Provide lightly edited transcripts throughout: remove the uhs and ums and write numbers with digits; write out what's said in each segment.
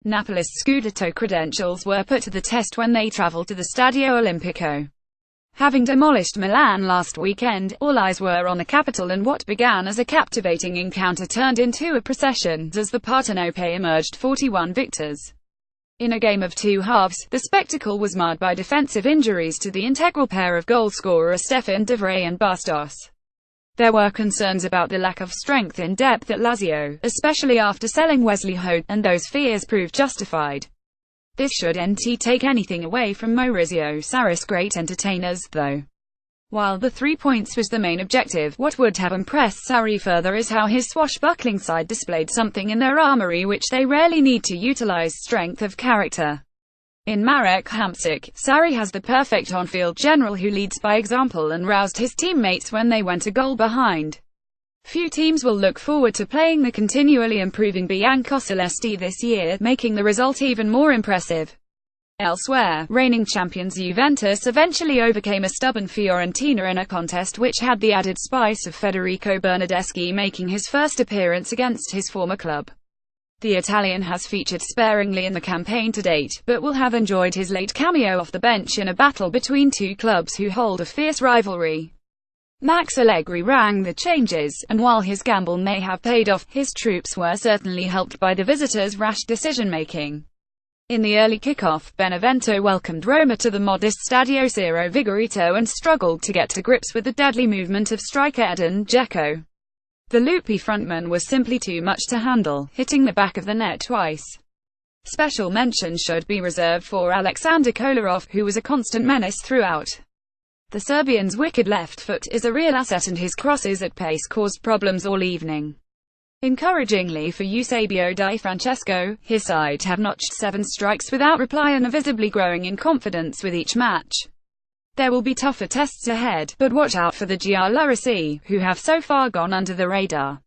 Napoli's Scudetto credentials were put to the test when they travelled to the Stadio Olimpico. Having demolished Milan last weekend, all eyes were on the capital, and what began as a captivating encounter turned into a procession, as the Partenope emerged 41 victors. In a game of two halves, the spectacle was marred by defensive injuries to the integral pair of goalscorers Stefan de Vrij and Bastos. There were concerns about the lack of strength in depth at Lazio, especially after selling Wesley Ho, and those fears proved justified. This shouldn't take anything away from Maurizio Sarri's great entertainers, though. While the 3 points was the main objective, what would have impressed Sarri further is how his swashbuckling side displayed something in their armory which they rarely need to utilize: strength of character. In Marek Hamsik, Sarri has the perfect on-field general who leads by example and roused his teammates when they went a goal behind. Few teams will look forward to playing the continually improving Biancocelesti this year, making the result even more impressive. Elsewhere, reigning champions Juventus eventually overcame a stubborn Fiorentina in a contest which had the added spice of Federico Bernardeschi making his first appearance against his former club. The Italian has featured sparingly in the campaign to date, but will have enjoyed his late cameo off the bench in a battle between two clubs who hold a fierce rivalry. Max Allegri rang the changes, and while his gamble may have paid off, his troops were certainly helped by the visitors' rash decision-making. In the early kickoff, Benevento welcomed Roma to the modest Stadio Ciro Vigorito and struggled to get to grips with the deadly movement of striker Edin Dzeko. The loopy frontman was simply too much to handle, hitting the back of the net twice. Special mention should be reserved for Alexander Kolarov, who was a constant menace throughout. The Serbian's wicked left foot is a real asset, and his crosses at pace caused problems all evening. Encouragingly for Eusebio Di Francesco, his side have notched 7 strikes without reply and are visibly growing in confidence with each match. There will be tougher tests ahead, but watch out for the Giallorossi, who have so far gone under the radar.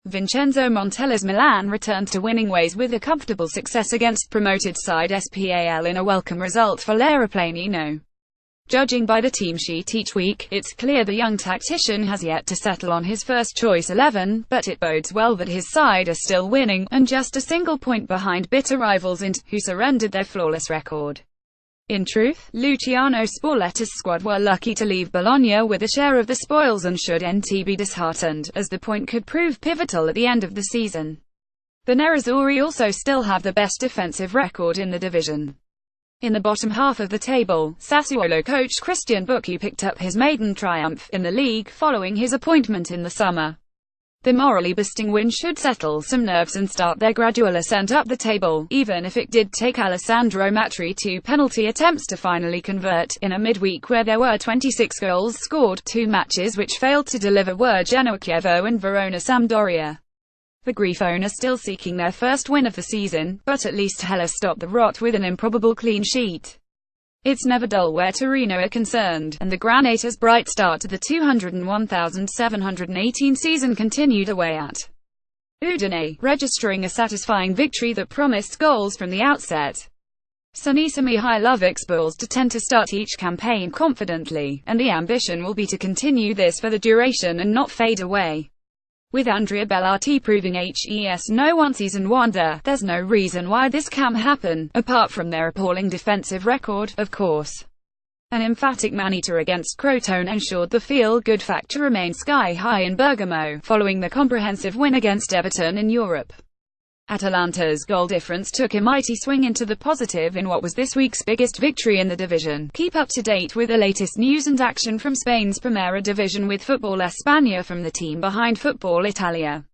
Vincenzo Montella's Milan returned to winning ways with a comfortable success against promoted side Spal in a welcome result for L'Aeroplanino. Judging by the team sheet each week, it's clear the young tactician has yet to settle on his first choice 11, but it bodes well that his side are still winning, and just a single point behind bitter rivals Inter, who surrendered their flawless record. In truth, Luciano Spalletta's squad were lucky to leave Bologna with a share of the spoils and shouldn't be disheartened, as the point could prove pivotal at the end of the season. The Nerazzurri also still have the best defensive record in the division. In the bottom half of the table, Sassuolo coach Christian Bucchi picked up his maiden triumph in the league following his appointment in the summer. The morally boosting win should settle some nerves and start their gradual ascent up the table, even if it did take Alessandro Matri 2 penalty attempts to finally convert, in a midweek where there were 26 goals scored. 2 matches which failed to deliver were Genoa Chievo and Verona Sampdoria. The Grifone are still seeking their first win of the season, but at least Hellas stopped the rot with an improbable clean sheet. It's never dull where Torino are concerned, and the Granator's bright start to the 201,718 season continued away at Udine, registering a satisfying victory that promised goals from the outset. Sinisa Mihailovic's Bulls tend to start each campaign confidently, and the ambition will be to continue this for the duration and not fade away. With Andrea Bellotti proving HES no one-season wonder, there's no reason why this can't happen, apart from their appalling defensive record, of course. An emphatic man-eater against Crotone ensured the feel-good factor remained sky-high in Bergamo, following the comprehensive win against Everton in Europe. Atalanta's goal difference took a mighty swing into the positive in what was this week's biggest victory in the division. Keep up to date with the latest news and action from Spain's Primera Division with Football España from the team behind Football Italia.